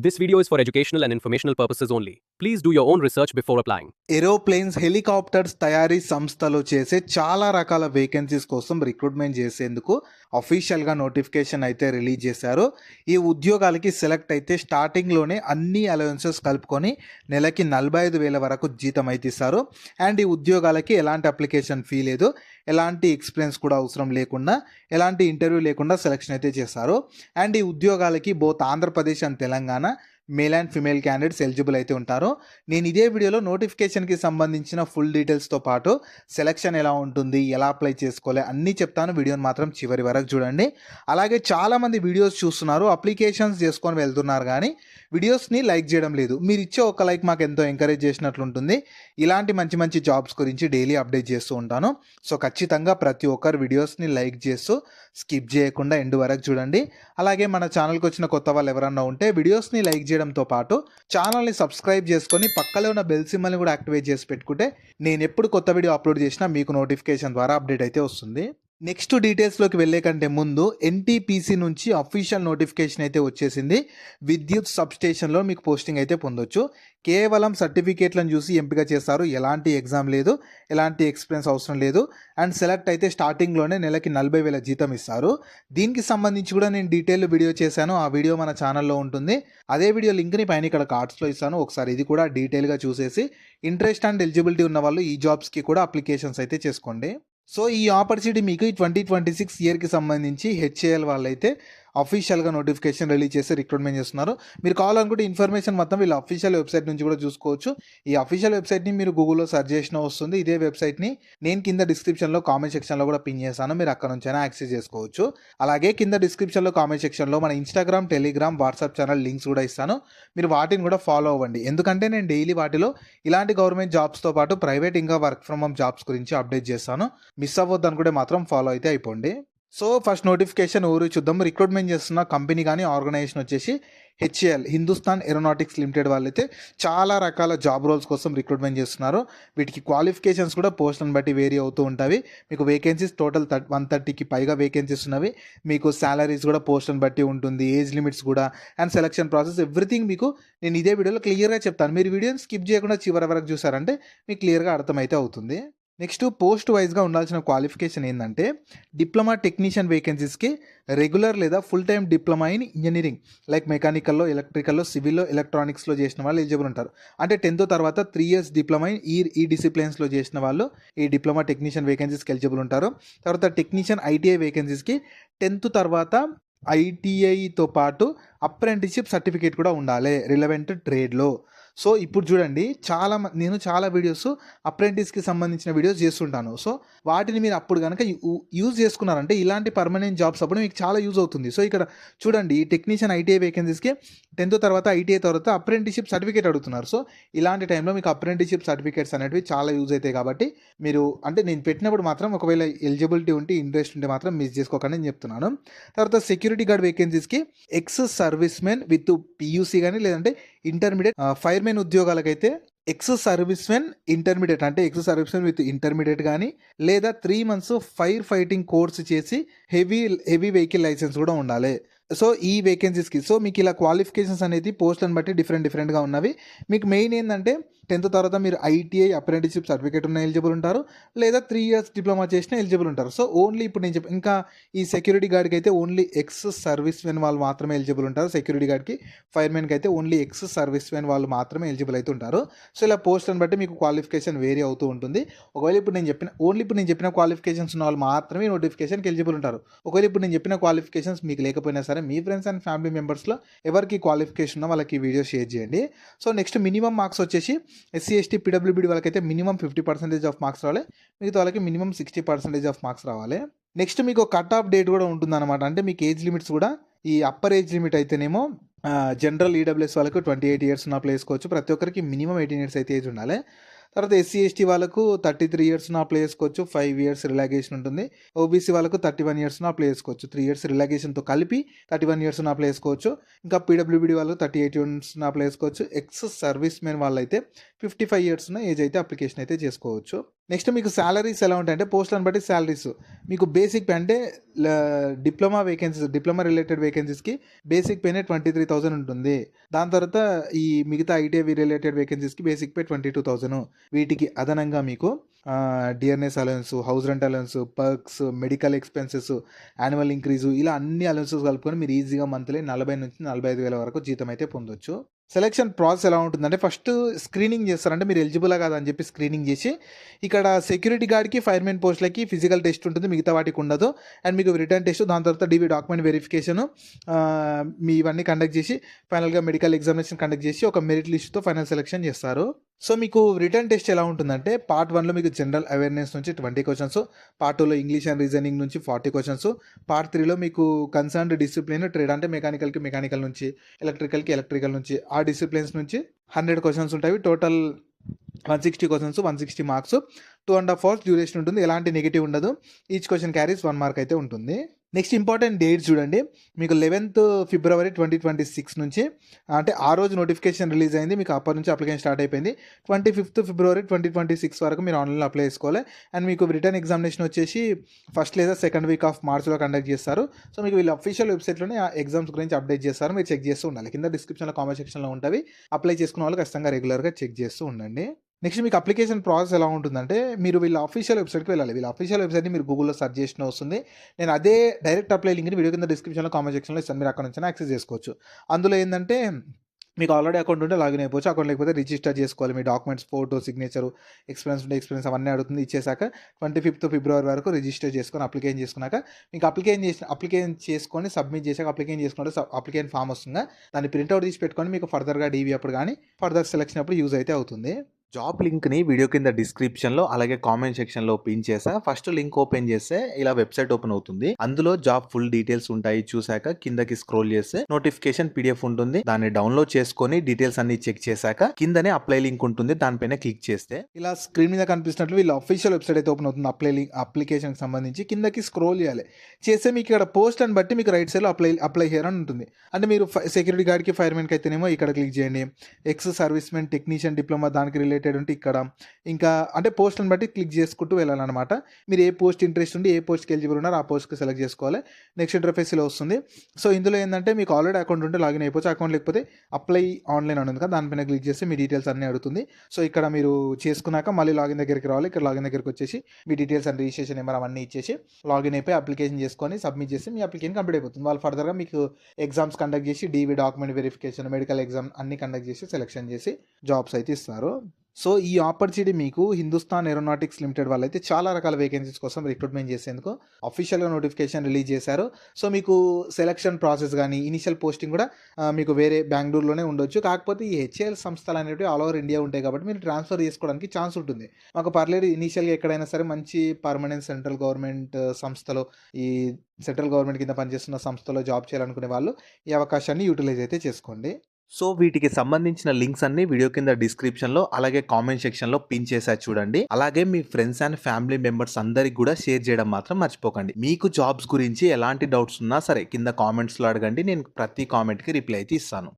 This video is for educational and informational purposes only. Please do your own research before applying. Aeroplanes helicopters తయారీ సంస్థలు చేసే చాలా రకాల vacancies కోసం recruitment చేసేందుకు అఫీషియల్గా నోటిఫికేషన్ అయితే రిలీజ్ చేశారు. ఈ ఉద్యోగాలకి సెలెక్ట్ అయితే స్టార్టింగ్లోనే అన్ని అలవెన్సెస్ కలుపుకొని నెలకి 45,000 వరకు జీతం అయితే ఇస్తారు. అండ్ ఈ ఉద్యోగాలకి ఎలాంటి అప్లికేషన్ ఫీ లేదు, ఎలాంటి ఎక్స్పీరియన్స్ కూడా అవసరం లేకుండా, ఎలాంటి ఇంటర్వ్యూ లేకుండా సెలెక్షన్ అయితే చేస్తారు. అండ్ ఈ ఉద్యోగాలకి both Andhra Pradesh and Telangana male and female candidates eligible అయితే ఉంటారు. నేను ఇదే వీడియోలో నోటిఫికేషన్కి సంబంధించిన ఫుల్ డీటెయిల్స్తో పాటు సెలక్షన్ ఎలా ఉంటుంది, ఎలా అప్లై చేసుకోవాలి అన్నీ చెప్తాను. వీడియోని మాత్రం చివరి వరకు చూడండి. అలాగే చాలామంది వీడియోస్ చూస్తున్నారు, అప్లికేషన్స్ చేసుకొని వెళ్తున్నారు కానీ వీడియోస్ని లైక్ చేయడం లేదు. మీరు ఇచ్చే ఒక లైక్ మాకు ఎంతో ఎంకరేజ్ చేసినట్లుంటుంది. ఇలాంటి మంచి మంచి జాబ్స్ గురించి డైలీ అప్డేట్ చేస్తూ ఉంటాను. సో ఖచ్చితంగా ప్రతి ఒక్కరు వీడియోస్ని లైక్ చేస్తూ స్కిప్ చేయకుండా ఎండ్ వరకు చూడండి. అలాగే మన ఛానల్కి వచ్చిన కొత్త వాళ్ళు ఎవరన్నా ఉంటే వీడియోస్ని లైక్ చేయడంతో పాటు ఛానల్ని సబ్స్క్రైబ్ చేసుకొని పక్కలో ఉన్న బెల్ సింబల్ని కూడా యాక్టివేట్ చేసి పెట్టుకుంటే నేను ఎప్పుడు కొత్త వీడియో అప్లోడ్ చేసినా మీకు నోటిఫికేషన్ ద్వారా అప్డేట్ అయితే వస్తుంది. నెక్స్ట్ డీటెయిల్స్లోకి వెళ్ళే కంటే ముందు ఎన్టీపీసీ నుంచి అఫీషియల్ నోటిఫికేషన్ అయితే వచ్చేసింది. విద్యుత్ సబ్స్టేషన్లో మీకు పోస్టింగ్ అయితే పొందొచ్చు. కేవలం సర్టిఫికేట్లను చూసి ఎంపిక చేస్తారు. ఎలాంటి ఎగ్జామ్ లేదు, ఎలాంటి ఎక్స్పీరియన్స్ అవసరం లేదు. అండ్ సెలెక్ట్ అయితే స్టార్టింగ్లోనే నెలకి 40,000 జీతం ఇస్తారు. దీనికి సంబంధించి కూడా నేను డీటెయిల్ వీడియో చేశాను. ఆ వీడియో మన ఛానల్లో ఉంటుంది. అదే వీడియో లింక్ని పైన ఇక్కడ కార్డ్స్లో ఇస్తాను. ఒకసారి ఇది కూడా డీటెయిల్గా చూసేసి ఇంట్రెస్ట్ అండ్ ఎలిజిబిలిటీ ఉన్న వాళ్ళు ఈ జాబ్స్కి కూడా అప్లికేషన్స్ అయితే చేసుకోండి. సో ఈ ఆపర్చునిటీ మీకు 2026 ఇయర్కి సంబంధించి హెచ్ఏఎల్ వాళ్ళైతే అఫీషియల్గా నోటిఫికేషన్ రిలీజ్ చేసి రిక్రూట్మెంట్ చేస్తున్నారు. మీరు కావాలనుకుంటే ఇన్ఫర్మేషన్ మొత్తం వీళ్ళ అఫీషియల్ వెబ్సైట్ నుంచి కూడా చూసుకోవచ్చు. ఈ అఫీషియల్ వెబ్సైట్ని మీరు గూగుల్లో సెర్చ్ చేసినా వస్తుంది. ఇదే వెబ్సైట్ని నేను కింద డిస్క్రిప్షన్లో కామెంట్ సెక్షన్లో కూడా పిన్ చేశాను. మీరు అక్కడ నుంచైనా యాక్సెస్ చేసుకోవచ్చు. అలాగే కింద డిస్క్రిప్షన్లో కామెంట్ సెక్షన్లో మన Instagram, Telegram, WhatsApp channel links కూడా ఇస్తాను. మీరు వాటిని కూడా ఫాలో అవ్వండి. ఎందుకంటే నేను డైలీ వాటిలో ఇలాంటి గవర్నమెంట్ జాబ్స్తో పాటు ప్రైవేట్ ఇంకా వర్క్ ఫ్రమ్ హోమ్ జాబ్స్ గురించి అప్డేట్ చేస్తాను. మిస్ అవ్వద్దు అనుకుంటే మాత్రం ఫాలో అయితే అయిపోండి. సో ఫస్ట్ నోటిఫికేషన్ ఊరు చూద్దాం. రిక్రూట్మెంట్ చేస్తున్న కంపెనీ కానీ ఆర్గనైజేషన్ వచ్చేసి హెచ్ఏఎల్, హిందుస్థాన్ ఏరోనాటిక్స్ లిమిటెడ్ వాళ్ళైతే చాలా రకాల జాబ్ రోల్స్ కోసం రిక్రూట్మెంట్ చేస్తున్నారు. వీటికి క్వాలిఫికేషన్స్ కూడా పోస్టులను బట్టి వేరీ అవుతూ ఉంటాయి. మీకు వేకెన్సీస్ టోటల్ 130కి పైగా వేకెన్సీస్ ఉన్నవి. మీకు శాలరీస్ కూడా పోస్టులను బట్టి ఉంటుంది, ఏజ్ లిమిట్స్ కూడా, అండ్ సెలక్షన్ ప్రాసెస్ ఎవ్రీథింగ్ మీకు నేను ఇదే వీడియోలో క్లియర్గా చెప్తాను. మీరు వీడియోని స్కిప్ చేయకుండా చివరి వరకు చూసారంటే మీకు క్లియర్గా అర్థమైతే అవుతుంది. నెక్స్ట్ పోస్ట్ వైజ్గా ఉండాల్సిన క్వాలిఫికేషన్ ఏంటంటే డిప్లొమా టెక్నీషియన్ వేకెన్సీస్కి రెగ్యులర్ లేదా full time diploma in engineering like మెకానికల్లో, ఎలక్ట్రికల్లో, సివిల్లో, ఎలక్ట్రానిక్స్లో చేసిన వాళ్ళు ఎలిజిబుల్ ఉంటారు. అంటే 10th తర్వాత 3 years డిప్లొమా ఇన్ ఈ డిసిప్లిన్స్లో చేసిన వాళ్ళు ఈ డిప్లొమా టెక్నీషియన్ వేకెన్సీస్కి ఎలిజిబుల్ ఉంటారు. తర్వాత టెక్నీషియన్ ఐటీఐ వేకెన్సీస్కి 10th తర్వాత ఐటీఐతో పాటు అప్రెంటిస్షిప్ సర్టిఫికేట్ కూడా ఉండాలి రిలవెంట్ ట్రేడ్లో. సో ఇప్పుడు చూడండి, నేను చాలా వీడియోస్ అప్రెంటిస్కి సంబంధించిన వీడియోస్ చేస్తుంటాను. సో వాటిని మీరు అప్పుడు కనుక యూజ్ చేసుకున్నారంటే ఇలాంటి పర్మనెంట్ జాబ్స్ అప్పుడు మీకు చాలా యూజ్ అవుతుంది. సో ఇక్కడ చూడండి, ఈ టెక్నీషియన్ ఐటీఐ వేకెన్సీస్కి 10th తర్వాత ఐటీఐ తర్వాత అప్రెంటిస్షిప్ సర్టిఫికేట్ అడుగుతున్నారు. సో ఇలాంటి టైంలో మీకు అప్రెంటిస్షిప్ సర్టిఫికేట్స్ అనేవి చాలా యూజ్ అవుతాయి. కాబట్టి మీరు అంటే నేను పెట్టినప్పుడు మాత్రం ఒకవేళ ఎలిజిబిలిటీ ఉంటే, ఇంట్రెస్ట్ ఉంటే మాత్రం మిస్ చేసుకోకండి అని చెప్తున్నాను. తర్వాత సెక్యూరిటీ గార్డ్ వేకెన్సీస్కి ex servicemen with PUC కానీ లేదంటే ఇంటర్మీడియట్, ఫైర్మెన్ ఉద్యోగాలకైతే ఎక్స్ సర్వీస్ మెన్ ఇంటర్మీడియట్ అంటే ex servicemen with intermediate కానీ లేదా 3 months ఫైర్ ఫైటింగ్ కోర్స్ చేసి హెవీ వెహికల్ లైసెన్స్ కూడా ఉండాలి. సో ఈ వేకెన్సీస్కి సో మీకు ఇలా క్వాలిఫికేషన్స్ అనేది పోస్టులను బట్టి డిఫరెంట్గా ఉన్నవి. మీకు మెయిన్ ఏంటంటే 10th తర్వాత మీరు ఐటీఐ అప్రెంటిస్షిప్ సర్టిఫికేట్ ఉన్న ఎలిజిబుల్ ఉంటారు, లేదా 3 years డిప్లొమా చేసిన ఎలిజిబుల్ ఉంటారు. సో ఓన్లీ ఇప్పుడు నేను ఇంకా ఈ సెక్యూరిటీ గార్డ్కి అయితే ఓన్లీ ఎక్స్ సర్వీస్ మెన్ వాళ్ళు మాత్రమే ఎలిజిబుల్ ఉంటారు. సెక్యూరిటీ గార్డ్కి, ఫైర్మెన్కి అయితే ఓన్లీ ఎక్స్ సర్వీస్ మెన్ వాళ్ళు మాత్రమే ఎలిజిబుల్ అయితే ఉంటారు. సో ఇలా పోస్టులను బట్టి మీకు క్వాలిఫికేషన్ వేరీ అవుతూ ఉంటుంది. ఒకవేళ ఇప్పుడు నేను చెప్పిన క్వాలిఫికేషన్స్ ఉన్న వాళ్ళు మాత్రమే నోటిఫికేషన్కి ఎలిజిబుల్ ఉంటారు. ఒకవేళ ఇప్పుడు నేను చెప్పిన క్వాలిఫికేషన్స్ మీకు లేకపోయినా సరే మీ ఫ్రెండ్స్ అండ్ ఫ్యామిలీ మెంబర్స్లో ఎవరికి క్వాలిఫికేషన్ ఉన్నా వాళ్ళకి వీడియో షేర్ చేయండి. సో నెక్స్ట్ మినిమం మార్క్స్ వచ్చేసి ఎస్సీ ఎస్టీ పీడబ్ల్యూబీడీ వాళ్ళకైతే మినిమం 50% ఆఫ్ మార్క్స్ రావాలి, మిగతా వాళ్ళకి మినిమం 60% ఆఫ్ మార్క్స్ రావాలి. నెక్స్ట్ మీకు కట్ ఆఫ్ డేట్ కూడా ఉంటుందన్నమాట. అంటే మీకు ఏజ్ లిమిట్స్ కూడా ఈ అప్పర్ ఏజ్ లిమిట్ అయితేనేమో జనరల్ ఈడబ్ల్యూఎస్ వాళ్ళకు 28 years ఉన్న అప్లై చేసుకోవచ్చు. ప్రతి ఒక్కరికి మినిమం 18 years అయితే ఏజ్ ఉండాలి. తర్వాత ఎస్సీ ఎస్టీ వాళ్ళకు 33 years అప్లై చేసుకోవచ్చు, 5 years రిలాగేషన్ ఉంటుంది. ఓబీసీ వాళ్ళకు 31 years అప్లై చేసుకోవచ్చు, 3 years రిలాగేషన్తో కలిపి 31 years అప్లై చేసుకోవచ్చు. ఇంకా పీడబ్ల్యూబీడీ వాళ్ళు 38 years అప్లై చేసుకోవచ్చు. ఎక్స్ సర్వీస్ మెన్ వాళ్ళైతే 55 ఇయర్స్ ఉన్న ఏజ్ అయితే అప్లికేషన్ అయితే చేసుకోవచ్చు. నెక్స్ట్ మీకు సాలరీస్ ఎలా ఉంటాయంటే పోస్టులను బట్టి సాలరీస్ మీకు బేసిక్ పే అంటే డిప్లొమా రిలేటెడ్ వేకెన్సీస్‌కి బేసిక్ పేనే 23,000 ఉంటుంది. దాని తర్వాత ఈ మిగతా ఐటీఐ రిలేటెడ్ వేకెన్సీస్‌కి బేసిక్ పే 22,000. వీటికి అదనంగా మీకు dearness allowance, house rent allowance, perks, medical expenses, annual increase ఇలా అన్ని అలవెన్సెస్ కలుపుకొని మీరు ఈజీగా మంత్లీ 40,000-45,000 వరకు జీతం అయితే పొందొచ్చు. సెలక్షన్ ప్రాసెస్ ఎలా ఉంటుందంటే ఫస్ట్ స్క్రీనింగ్ చేస్తారు. అంటే మీరు ఎలిజిబులా కాదా అని చెప్పి స్క్రీనింగ్ చేసి ఇక్కడ సెక్యూరిటీ గార్డ్‌కి, ఫైర్‌మెన్ పోస్ట్‌లకి ఫిజికల్ టెస్ట్ ఉంటుంది. మిగతా వాటికి ఉండదు. అండ్ మీకు రిటర్న్ టెస్ట్, దాని తర్వాత డీవీ డాక్యుమెంట్ వెరిఫికేషను మీ ఇవన్నీ కండక్ట్ చేసి ఫైనల్‌గా మెడికల్ ఎగ్జామినేషన్ కండక్ట్ చేసి ఒక మెరిట్ లిస్ట్‌తో ఫైనల్ సెలక్షన్ చేస్తారు. సో మీకు రిటర్న్ టెస్ట్ ఎలా ఉంటుందంటే పార్ట్ 1లో మీకు జనరల్ అవేర్‌నెస్ నుంచి 20 క్వెషన్స్, పార్ట్ 2లో ఇంగ్లీష్ అండ్ రీజనింగ్ నుంచి 40 క్వెషన్స్, పార్ట్ 3లో మీకు కన్సర్న్డ్ డిసిప్లిన్ ట్రేడ్ అంటే మెకానికల్ నుంచి, ఎలక్ట్రికల్ నుంచి ఆ డిసిప్లిన్స్ నుంచి 100 క్వెషన్స్ ఉంటాయి. Total 160 questions, 160 marks, 2.5 hours duration ఉంటుంది. ఎలాంటి నెగెటివ్ ఉండదు. ఈచ్ క్వెషన్ క్యారీస్ 1 మార్క్ అయితే ఉంటుంది. నెక్స్ట్ ఇంపార్టెంట్ డేట్స్ చూడండి. మీకు 11th ఫిబ్రవరి 2026 నుంచి అంటే ఆ రోజు నోటిఫికేషన్ రిలీజ్ అయింది. మీకు అప్పటి నుంచి అప్లికేషన్ స్టార్ట్ అయిపోయింది. 25th ఫిబ్రవరి 2026 వరకు మీరు ఆన్లైన్లో అప్లై చేసుకోవాలి. అండ్ మీకు రిటర్న్ ఎగ్జామినేషన్ వచ్చేసి ఫస్ట్ లేదా సెకండ్ వీక్ ఆఫ్ మార్చ్లో కండక్ట్ చేస్తారు. సో మీకు వీళ్ళు అఫీషియల్ వెబ్సైట్లోనే ఆ ఎగ్జామ్స్ గురించి అప్డేట్ చేస్తారు. మీరు చెక్ చేస్తూ ఉండాలి. కింద డిస్క్రిప్షన్లో కామెంట్ సెక్షన్లో ఉంటుంది. అప్లై చేసుకున్న వాళ్ళు ఖచ్చితంగా రెగ్యులర్గా చెక్ చేస్తూ ఉండండి. నెక్స్ట్ మీకు అప్లికేషన్ ప్రాసెస్ ఎలా ఉంటుందంటే మీరు వీళ్ళ అఫీషియల్ వెబ్సైట్కి వెళ్ళాలి. వీళ్ళ అఫీషియల్ వెబ్సైట్ని మీరు గూగుల్లో సెర్చ్ చేసిన వస్తుంది. నేను అదే డైరెక్ట్ అప్లై లింక్ని వీడియో కింద డిస్క్రిప్షన్లో కామెంట్ సెక్షన్లో ఇస్తాను. మీరు అక్కడ నుంచి యాక్సెస్ చేసుకోవచ్చు. అందులో ఏంటంటే మీకు ఆల్రెడీ అకౌంట్ ఉంటే లాగిన్ అయిపోవచ్చు. అకౌంట్ లేకపోతే రిజిస్టర్ చేసుకోవాలి. మీ డాక్యుమెంట్స్, ఫోటో, సిగ్నేచర్, ఎక్స్పీరియన్స్ ఉంటే ఎక్స్పీరియన్స్ అవన్నీ అడుగుతుంది. ఇచ్చేసాక 25th ఫిబ్రవరి వరకు రిజిస్టర్ చేసుకొని అప్లికేషన్ చేసుకున్నాక మీకు అప్లికేషన్ చేసుకొని సబ్మిట్ చేశాక అప్లికేషన్ ఫామ్ వస్తుంది. దాన్ని ప్రింట్అవుట్ తీసి పెట్టుకొని మీకు ఫర్దర్గా డీవీ అప్పుడు కానీ ఫర్దర్ సెలక్షన్ అప్పుడు యూజ్ అయితే అవుతుంది. జాబ్ లింక్‌ని వీడియో కింద డిస్క్రిప్షన్‌లో అలాగే కామెంట్ సెక్షన్‌లో పిన్ చేశా. ఫస్ట్ లింక్ ఓపెన్ చేస్తే ఇలా వెబ్సైట్ ఓపెన్ అవుతుంది. అందులో జాబ్ ఫుల్ డీటెయిల్స్ ఉంటాయి. చూసాక కిందకి స్క్రోల్ చేస్తే నోటిఫికేషన్ పీడిఎఫ్ ఉంటుంది. దాన్ని డౌన్లోడ్ చేసుకొని డీటెయిల్స్ అన్ని చెక్ చేశాక కిందనే అప్లై లింక్ ఉంటుంది. దానిపైన క్లిక్ చేస్తే ఇలా స్క్రీన్ మీద కనిపిస్తున్నట్లు వీళ్ళ అఫీషియల్ వెబ్సైట్ అయితే ఓపెన్ అవుతుంది. అప్లికేషన్కి సంబంధించి కిందకి స్క్రోల్ చేయాలి. చేస్తే మీకు ఇక్కడ పోస్ట్ అని బట్టి మీకు రైట్ సైడ్లో అప్లై హియర్ అని ఉంటుంది. అంటే మీరు సెక్యూరిటీ గార్డ్కి, ఫైర్మెన్కి అయితేనేమో ఇక్కడ క్లిక్ చేయండి. ఎక్స్ సర్వీస్మెన్ టెక్నీషియన్ డిప్లొమా దానికి రిలేటెడ్ ఉంటే ఇక్కడ ఇంకా అంటే పోస్ట్ని బట్టి క్లిక్ చేసుకుంటూ వెళ్ళాలన్నమాట. మీరు ఏ పోస్ట్ ఇంట్రెస్ట్ ఉండి ఏ పోస్ట్కి ఎలిజిబుల్ ఉన్నారో ఆ పోస్ట్కి సెలెక్ట్ చేసుకోవాలి. నెక్స్ట్ ఇంటర్ఫేస్ ఇలా వస్తుంది. సో ఇందులో ఏంటంటే మీకు ఆల్రెడీ అకౌంట్ ఉంటే లాగిన్ అయిపోవచ్చు. అకౌంట్ లేకపోతే అప్లై ఆన్లైన్ అని ఉంది కదా, దానిపైన క్లిక్ చేస్తే మీ డీటెయిల్స్ అన్నీ అడుగుతుంది. సో ఇక్కడ మీరు చేసుకున్నాక మళ్ళీ లాగిన్ దగ్గరికి రావాలి. ఇక్కడ లాగిన్ దగ్గరికి వచ్చేసి మీ డీటెయిల్స్ అండ్ రిజిస్ట్రేషన్ నెంబర్ అవన్నీ ఇచ్చేసి లాగిన్ అయిపోయి అప్లికేషన్ చేసుకొని సబ్మిట్ చేసి మీ అప్లికేషన్ కంప్లీట్ అయిపోతుంది. వాళ్ళు ఫర్దర్గా మీకు ఎగ్జామ్స్ కండక్ట్ చేసి DV document verification, medical exam అన్ని కండక్ట్ చేసి సెలెక్షన్ చేసి జాబ్స్ అయితే ఇస్తారు. సో ఈ ఆపర్చునిటీ మీకు హిందుస్థాన్ ఏరోనాటిక్స్ లిమిటెడ్ వాళ్ళు అయితే చాలా రకాల వేకెన్సీస్ కోసం రిక్రూట్మెంట్ చేసేందుకు అఫీషియల్గా నోటిఫికేషన్ రిలీజ్ చేశారు. సో మీకు సెలక్షన్ ప్రాసెస్ కానీ ఇనిషియల్ పోస్టింగ్ కూడా మీకు వేరే బెంగళూరులోనే ఉండొచ్చు. కాకపోతే ఈ హెచ్ఏఎల్ సంస్థలు అనేవి ఆల్ ఓవర్ ఇండియా ఉంటాయి కాబట్టి మీరు ట్రాన్స్ఫర్ చేసుకోవడానికి ఛాన్స్ ఉంటుంది. మాకు పర్లేదు ఇనిషియల్గా ఎక్కడైనా సరే మంచి పర్మనెంట్ సెంట్రల్ గవర్నమెంట్ సంస్థలో ఈ సెంట్రల్ గవర్నమెంట్ కింద పనిచేస్తున్న సంస్థలో జాబ్ చేయాలనుకునే వాళ్ళు ఈ అవకాశాన్ని యూటిలైజ్ అయితే చేసుకోండి. సో వీటికి సంబంధించిన లింక్స్ అన్ని వీడియో కింద డిస్క్రిప్షన్లో అలాగే కామెంట్ సెక్షన్లో పిన్ చేసా చూడండి. అలాగే మీ ఫ్రెండ్స్ అండ్ ఫ్యామిలీ మెంబర్స్ అందరికి కూడా షేర్ చేయడం మాత్రం మర్చిపోకండి. మీకు జాబ్స్ గురించి ఎలాంటి డౌట్స్ ఉన్నా సరే కింద కామెంట్స్లో అడగండి. నేను ప్రతి కామెంట్కి రిప్లై అయితే ఇస్తాను.